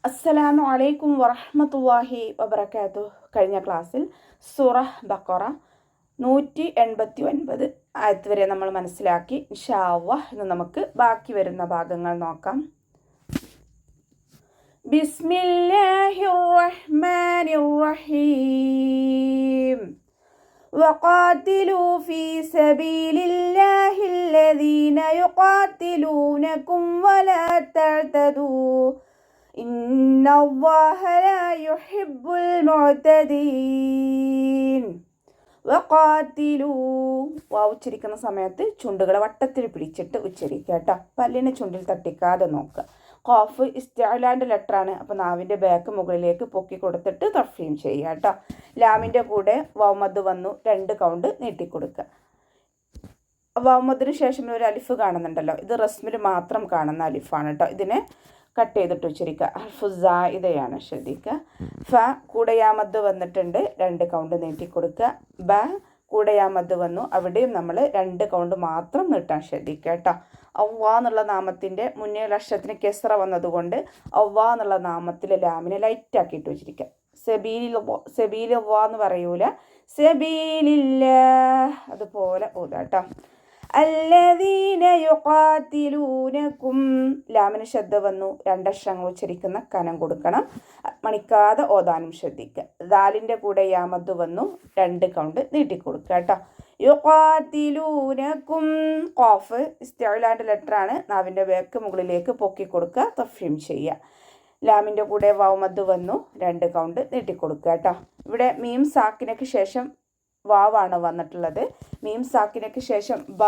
അസ്സലാമു അലൈക്കും വറഹ്മത്തുള്ളാഹി വബറകാതുഹു. കഴിഞ്ഞ ക്ലാസ്സിൽ സൂറ ബഖറ 189 ആയത്ത് വരെ നമ്മൾ മനസ്സിലാക്കി. ഇൻഷാ അല്ലാഹ് ഇന്ന് നമുക്ക് ബാക്കി വരുന്ന ഭാഗങ്ങൾ നോക്കാം. ബിസ്മില്ലാഹിർ റഹ്മാനിർ റഹീം. وقاتلوا في سبيل الله الذين يقاتلونكم ولا تعتدوا إن الله لا يحب المعتدين. വഖാതിലൂ വാവ് ഉച്ചരിക്കുന്ന സമയത്ത് ചുണ്ടുകളെ വട്ടത്തിൽ പിടിച്ചിട്ട് ഉച്ചരിക്കുക കേട്ടോ. പല്ലിനെ ചുണ്ടിൽ തട്ടിക്കാതെ നോക്കുക. ഖാഫ് ഇസ്തിഅലാൻ്റെ ലെറ്ററാണ്. അപ്പോൾ നാവിൻ്റെ ബാക്ക് മുകളിലേക്ക് പൊക്കി കൊടുത്തിട്ട് തഫ്ഹീം ചെയ്യുക കേട്ടോ. ലാമിൻ്റെ കൂടെ വൗമദ് വന്നു 2 കൗണ്ട് നീട്ടിക്കൊടുക്കുക. വൗമദിന് ശേഷം ഒരു അലിഫ് കാണുന്നുണ്ടല്ലോ, ഇത് റസ്മിൽ മാത്രം കാണുന്ന അലിഫാണ് കേട്ടോ. ഇതിനെ കട്ട് ചെയ്തിട്ട് ഉച്ചരിക്കുക. ഹർഫുസായിദയാണ്, ശ്രദ്ധിക്കുക. ഫ കൂടയാമദ് വന്നിട്ടുണ്ട്, 2 കൗണ്ട് നീട്ടിക്കൊടുക്കുക. ബ കൂടയാമദ് വന്നു, അവിടെയും നമ്മൾ 2 കൗണ്ട് മാത്രം നീട്ടാൻ ശ്രദ്ധിക്കുക കേട്ടോ. അവ്വാ എന്നുള്ള നാമത്തിൻ്റെ മുന്നേ അക്ഷരത്തിന് കെസ്റ വന്നതുകൊണ്ട് അവ്വാ എന്നുള്ള നാമത്തിൽ ലാമിനെ ലൈറ്റാക്കിയിട്ട് വെച്ചിരിക്കുക. സെബീലില്ലാ എന്ന് പറയൂല, സെബീലില്ലാഹ് അതുപോലെ ഓതാ കേട്ടോ. അല്ലദീന യുഖാതിലൂനകും ലാമിന് ശബ്ദ വന്നു, 2 അക്ഷരങ്ങൾ ഉച്ചരിക്കുന്ന കനം കൊടുക്കണം, മണിക്കാതെ ഓതാനും ശ്രദ്ധിക്കുക. ദാലിൻ്റെ കൂടെ യാമദ് വന്നു, 2 കൗണ്ട് നീട്ടിക്കൊടുക്കുക കേട്ടോ. യുഖാതിലൂനകും ഖാഫ് ഇസ്തിഅലാൻ്റെ ലെറ്ററാണ്. നാവിൻ്റെ ബാക്ക് മുകളിലേക്ക് പൊക്കി കൊടുക്കുക, തഫ്ഹീം ചെയ്യുക. ലാമിൻ്റെ കൂടെ വൗമദ് വന്നു, 2 കൗണ്ട് നീട്ടിക്കൊടുക്കുക കേട്ടോ. ഇവിടെ മീം സാക്കിനക്ക് ശേഷം വാവാണ് വന്നിട്ടുള്ളത്. മീം സാക്കിനക്ക് ശേഷം ബ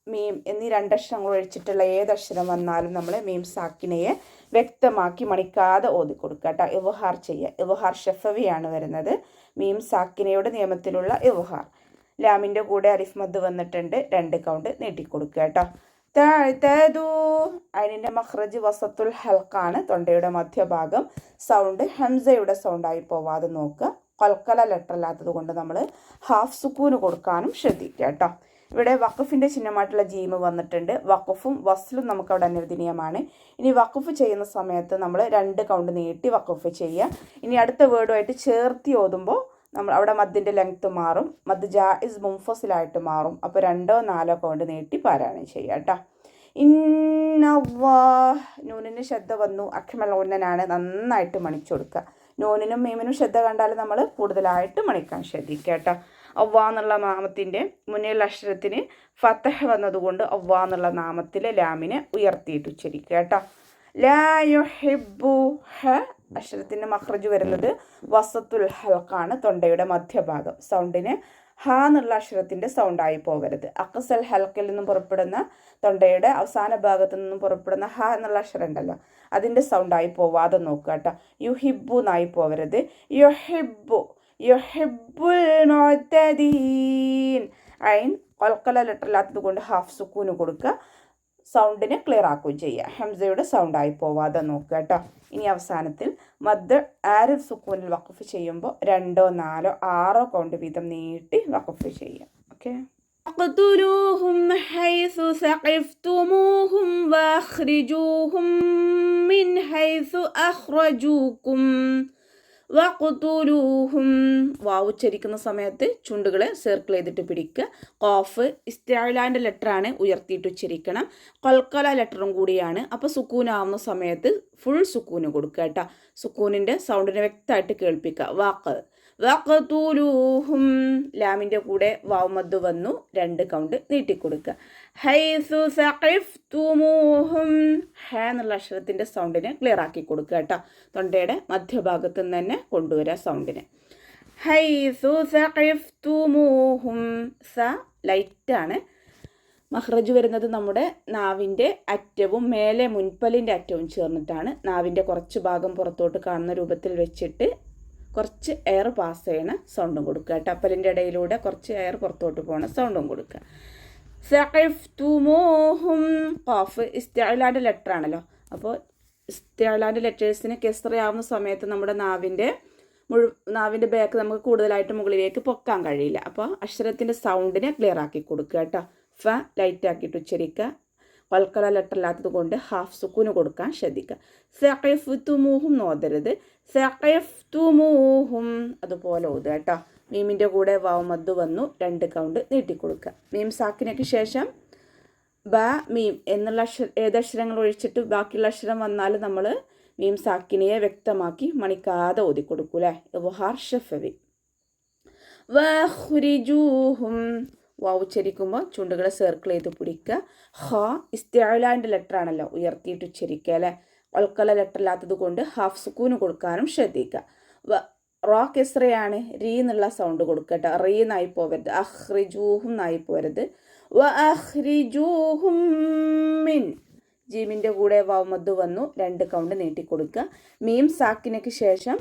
മീം എന്നീ 2 അക്ഷരങ്ങൾ ഒഴിച്ചിട്ടുള്ള ഏതക്ഷരം വന്നാലും നമ്മൾ മീം സാക്കിനയെ വ്യക്തമാക്കി മണിക്കാതെ ഓതി കൊടുക്കുക കേട്ടോ. ഇവഹാർ ചെയ്യുക. ഇവഹാർ ഷഫവിയാണ് വരുന്നത്. മീം സാക്കിനയുടെ നിയമത്തിലുള്ള ഇവഹാർ. ലാമിൻ്റെ കൂടെ അലിഫ് മദ് വന്നിട്ടുണ്ട്, 2 കൗണ്ട് നീട്ടിക്കൊടുക്കുക കേട്ടോ. തഅതദു അതിൻ്റെ മഖ്റജ് വസത്തുൽ ഹൽക്കാണ്, തൊണ്ടയുടെ മധ്യഭാഗം. സൗണ്ട് ഹംസയുടെ സൗണ്ടായി പോവാതെ നോക്കുക. കൽക്കല ലെറ്റർ അല്ലാത്തത് കൊണ്ട് നമ്മൾ ഹാഫ് സുക്കൂന് കൊടുക്കാനും ശ്രദ്ധിക്കുക കേട്ടോ. ഇവിടെ വഖഫിൻ്റെ ചിഹ്നമായിട്ടുള്ള ജീമ് വന്നിട്ടുണ്ട്. വഖഫും വസ്ലും നമുക്ക് അവിടെ അനുവദനീയമാണ്. ഇനി വഖഫ് ചെയ്യുന്ന സമയത്ത് നമ്മൾ 2 കൗണ്ട് നീട്ടി വഖഫ് ചെയ്യുക. ഇനി അടുത്ത വേർഡുമായിട്ട് ചേർത്തി ഓതുമ്പോൾ നമ്മൾ അവിടെ മദ്ദിൻ്റെ ലെങ്ത്ത് മാറും, മദ് ജായിസ് മുൻഫസിലായിട്ട് മാറും. അപ്പോൾ 2 or 4 കൗണ്ട് നീട്ടി പാരായണം ചെയ്യുക കേട്ടോ. ഇന്നല്ലാഹ് നൂനിന് ശബ്ദ വന്നു, അഖ്മൽ ഉന്നനാണ്, നന്നായിട്ട് മണിച്ചു കൊടുക്കുക. നൂനിനും മീമിനും ശ്രദ്ധ കണ്ടാൽ നമ്മൾ കൂടുതലായിട്ട് മണിക്കാൻ ശ്രദ്ധിക്കുക കേട്ടോ. അവ്വാ എന്നുള്ള നാമത്തിൻ്റെ മുന്നിലുള്ള അക്ഷരത്തിന് ഫതഹ് വന്നതുകൊണ്ട് അവ്വാ എന്നുള്ള നാമത്തിലെ ലാമിനെ ഉയർത്തിയിട്ട് ഉച്ചരിക്കുക കേട്ടോ. ലാ യുഹിബ്ബു ഹ അക്ഷരത്തിൻ്റെ മഖ്റജ് വരുന്നത് വസത്തുൽ ഹൽക്കാണ്, തൊണ്ടയുടെ മധ്യഭാഗം. സൗണ്ടിന് ഹ എന്നുള്ള അക്ഷരത്തിൻ്റെ സൗണ്ടായി പോകരുത്. അഖ്സൽ ഹൽക്കിൽ നിന്നും പുറപ്പെടുന്ന തൊണ്ടയുടെ അവസാന ഭാഗത്തു നിന്നും പുറപ്പെടുന്ന ഹ എന്നുള്ള അക്ഷരം ഉണ്ടല്ലോ, അതിൻ്റെ സൗണ്ടായി പോവാതെ നോക്കുക കേട്ടോ. യുഹിബ്ബു എന്നായി പോകരുത്. യുഹിബ്ബു യുഹിബ്ബുൽ മുഅ്തദീൻ. ഐൻ ഖൽഖല ലെറ്റർ അല്ലാത്തത് കൊണ്ട് ഹാഫ് സുക്കൂന് കൊടുക്കുക. സൗണ്ടിനെ ക്ലിയർ ആക്കുകയും ചെയ്യുക. ഹംസയുടെ സൗണ്ടായി പോവാതെ നോക്കുക കേട്ടോ. ഇനി അവസാനത്തിൽ മദ് ആരിഫ് സുക്കൂനിൽ വഖഫ് ചെയ്യുമ്പോൾ 2 or 4 or 6 കൗണ്ട് വീതം നീട്ടി വഖഫ് ചെയ്യുക. ഓക്കെ. اقتلوهم حيث ثقفتموهم واخرجوهم من حيث أخرجوكم വഖ്തുലൂഹും വാവ് ഉച്ചരിക്കുന്ന സമയത്ത് ചുണ്ടുകളെ സർക്കിൾ ചെയ്തിട്ട് പിടിക്കുക. ഖാഫ് ഇസ്തിഅലാൻ്റെ ലെറ്ററാണ്, ഉയർത്തിയിട്ട് ഉച്ചരിക്കണം. ഖൽഖല ലെറ്ററും കൂടിയാണ്. അപ്പോൾ സുക്കൂനാവുന്ന സമയത്ത് ഫുൾ സുക്കൂന് കൊടുക്കുക കേട്ടോ. സുക്കൂനിൻ്റെ സൗണ്ടിനെ വ്യക്തമായിട്ട് കേൾപ്പിക്കുക. വഖ്തുലൂഹും ലാമിൻ്റെ കൂടെ വാവുമദ് വന്നു, 2 കൗണ്ട് നീട്ടിക്കൊടുക്കുക. ഹൈസു സഖിഫ്തുമൂഹും ഹ എന്നുള്ള അക്ഷരത്തിൻ്റെ സൗണ്ടിനെ ക്ലിയർ ആക്കി കൊടുക്കുക കേട്ടോ. തൊണ്ടയുടെ മധ്യഭാഗത്ത് നിന്ന് തന്നെ കൊണ്ടുവരിക സൗണ്ടിനെ. ഹൈസു സഖിഫ്തുമൂഹും സ ലൈറ്റാണ്. മഖ്റജ് വരുന്നത് നമ്മുടെ നാവിൻ്റെ അറ്റവും മേലെ മുൻപല്ലിൻ്റെ അറ്റവും ചേർന്നിട്ടാണ്. നാവിൻ്റെ കുറച്ച് ഭാഗം പുറത്തോട്ട് കാണുന്ന രൂപത്തിൽ വെച്ചിട്ട് കുറച്ച് എയർ പാസ് ചെയ്യണ സൗണ്ടും കൊടുക്കുക കേട്ടോ. അപ്പലിൻ്റെ ഇടയിലൂടെ കുറച്ച് എയർ പുറത്തോട്ട് പോകണ സൗണ്ടും കൊടുക്കുക. സഖിഫ്തുമൂഹും ഖാഫ് ഇസ്തിഅലാൻ്റെ ലെറ്റർ ആണല്ലോ. അപ്പോൾ ഇസ്തിഅലാൻ്റെ ലെറ്റേഴ്സിന് കെസ്റയാവുന്ന സമയത്ത് നമ്മുടെ നാവിൻ്റെ ബാക്ക് നമുക്ക് കൂടുതലായിട്ട് മുകളിലേക്ക് പൊക്കാൻ കഴിയില്ല. അപ്പോൾ അക്ഷരത്തിൻ്റെ സൗണ്ടിനെ ക്ലിയർ ആക്കി കൊടുക്കുക കേട്ടോ. ഫ ലൈറ്റ് ആക്കിയിട്ട് ഉച്ചരിക്കുക. കൽക്കല ലെറ്ററില്ലാത്തത് കൊണ്ട് ഹാഫ് സുക്കൂന് കൊടുക്കാൻ ശ്രദ്ധിക്കുക. സഖഫ്തുമൂഹും നോതരുത്. സഖഫ്തുമൂഹും അതുപോലെ ഓതുക കേട്ടോ. മീമിൻ്റെ കൂടെ വാവ് മദ് വന്നു, 2 കൗണ്ട് നീട്ടിക്കൊടുക്കുക. മീം സാക്കിനയ്ക്ക് ശേഷം ബ മീം എന്നുള്ള ഏതക്ഷരങ്ങൾ ഒഴിച്ചിട്ട് ബാക്കിയുള്ള അക്ഷരം വന്നാൽ നമ്മൾ മീം സാക്കിനിയെ വ്യക്തമാക്കി മണിക്കാതെ ഓതിക്കൊടുക്കൂലേ. ഇദ്ഹാർ ഷഫവി. വഖ്രിജൂഹും വാവ് ഉച്ചരിക്കുമ്പോൾ ചുണ്ടുകളെ സർക്കിൾ ചെയ്ത് പിടിക്കുക. ഹ ഇസ്തിഅലാൻ്റെ ലെറ്റർ ആണല്ലോ, ഉയർത്തിയിട്ട് ഉച്ചരിക്കുക അല്ലേ. കൽക്കല ലെറ്റർ ഇല്ലാത്തത് കൊണ്ട് ഹാഫ് സുക്കൂന് കൊടുക്കാനും ശ്രദ്ധിക്കുക. റോ കെസ്റയാണ്, രീ എന്നുള്ള സൗണ്ട് കൊടുക്കട്ടെ. റീ എന്നായി പോവരുത്. അഖ്രിജൂഹും എന്നായി പോവരുത്. വഅഖ്രിജൂഹും മിൻ ജീമിൻ്റെ കൂടെ വാവ് മദ് വന്നു, 2 കൗണ്ട് നീട്ടിക്കൊടുക്കുക. മീം സാക്കിനയ്ക്ക് ശേഷം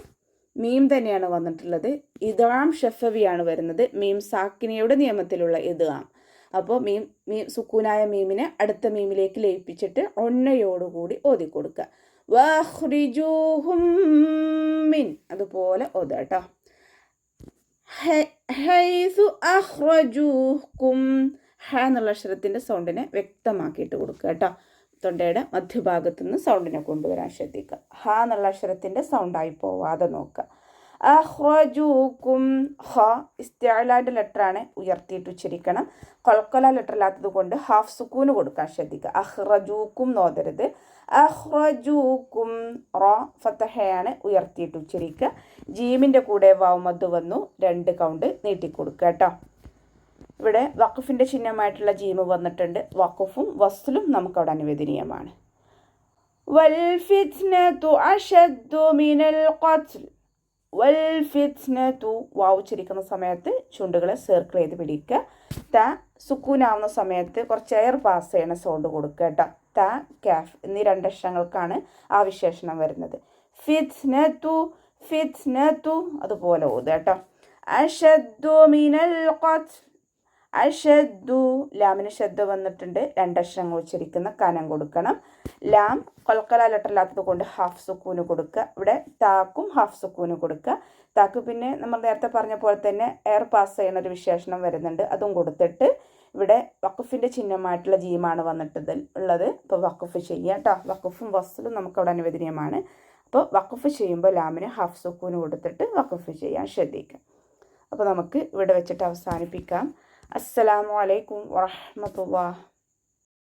മീം തന്നെയാണ് വന്നിട്ടുള്ളത്. ഇദ്ഗാം ഷഫവിയാണ് വരുന്നത്. മീം സാക്കിനയുടെ നിയമത്തിലുള്ള ഇദ്ഗാം. അപ്പോൾ മീം സുക്കൂനായ മീമിനെ അടുത്ത മീമിലേക്ക് ലയിപ്പിച്ചിട്ട് ഒന്നയോടുകൂടി ഓതിക്കൊടുക്കുക. വഖ്രിജൂഹും മിൻ അതുപോലെ ഓതുക കേട്ടോ. ഹൈസു അഖ്റജൂക്കും ഹ എന്നുള്ള അക്ഷരത്തിൻ്റെ സൗണ്ടിനെ വ്യക്തമാക്കിയിട്ട് കൊടുക്കുക കേട്ടോ. തൊണ്ടയുടെ മധ്യഭാഗത്തു നിന്ന് സൗണ്ടിനെ കൊണ്ടുവരാൻ ശ്രദ്ധിക്കുക. ഹ എന്നുള്ള അക്ഷരത്തിൻ്റെ സൗണ്ടായി പോവാതെ നോക്കുക. അഖ്റജൂക്കും ഹ ഇസ്തിഅലാൻ്റെ ലെറ്ററാണ്, ഉയർത്തിയിട്ട് ഉച്ചരിക്കണം. കൽക്കല ലെറ്റർ ഇല്ലാത്തത് കൊണ്ട് ഹാഫ് സുക്കൂന് കൊടുക്കാൻ ശ്രദ്ധിക്കുക. അഖ്റജൂക്കും നോതരുത്. അഖ്റജൂക്കും റ ഫതഹയാണ്, ഉയർത്തിയിട്ട് ഉച്ചരിക്കുക. ജീമിൻ്റെ കൂടെ വാവ് മദ് വന്നു, 2 കൗണ്ട് നീട്ടിക്കൊടുക്കുക കേട്ടോ. ഇവിടെ വഖഫിൻ്റെ ചിഹ്നമായിട്ടുള്ള ജീമ് വന്നിട്ടുണ്ട്. വഖഫും വസ്ലും നമുക്കവിടെ അനുവദനീയമാണ്. വൽ ഫിത്നതു അശദ്ദു മിനൽ ഖത്ൽ. വൽ ഫിത്നതു വാവ് ഉച്ചരിക്കുന്ന സമയത്ത് ചുണ്ടുകളെ സർക്കിൾ ചെയ്ത് പിടിക്കുക. ത സുക്കൂനാവുന്ന സമയത്ത് കുറച്ച് എയർ പാസ് ചെയ്യണ സൗണ്ട് കൊടുക്കുക കേട്ടോ. ത കാഫ് എന്നീ 2 അക്ഷരങ്ങൾക്കാണ് ആ വിശേഷണം വരുന്നത്. ഫിത്നതു ഫിത്നതു അതുപോലെ ഓതുക കേട്ടോ. അശദ്ദു മിനൽ ഖത്ൽ. അഷദ്ദു ലാമിന് ശബ്ദ വന്നിട്ടുണ്ട്, 2 അക്ഷരങ്ങൾ ഉച്ചരിക്കുന്ന കനം കൊടുക്കണം. ലാം കൽക്കല ലെറ്റർ ഇല്ലാത്തത് കൊണ്ട് ഹാഫ് സുക്കൂന് കൊടുക്കുക. ഇവിടെ താക്കും ഹാഫ് സുക്കൂന് കൊടുക്കുക. താക്ക് പിന്നെ നമ്മൾ നേരത്തെ പറഞ്ഞ പോലെ തന്നെ എയർ പാസ് ചെയ്യുന്ന ഒരു വിശേഷണം വരുന്നുണ്ട്, അതും കൊടുത്തിട്ട് ഇവിടെ വഖഫിൻ്റെ ചിഹ്നമായിട്ടുള്ള ജീമാണ് വന്നിട്ട് ഉള്ളത്. അപ്പോൾ വഖഫ് ചെയ്യുക കേട്ടോ. വഖഫും വസ്ലും നമുക്കവിടെ അനുവദനീയമാണ്. അപ്പോൾ വഖഫ് ചെയ്യുമ്പോൾ ലാമിന് ഹാഫ് സുക്കൂന് കൊടുത്തിട്ട് വഖഫ് ചെയ്യാൻ ശ്രദ്ധിക്കാം. അപ്പോൾ നമുക്ക് ഇവിടെ വെച്ചിട്ട് അവസാനിപ്പിക്കാം. അസ്സലാമു അലൈക്കും വറഹ്മത്തുള്ളാഹി.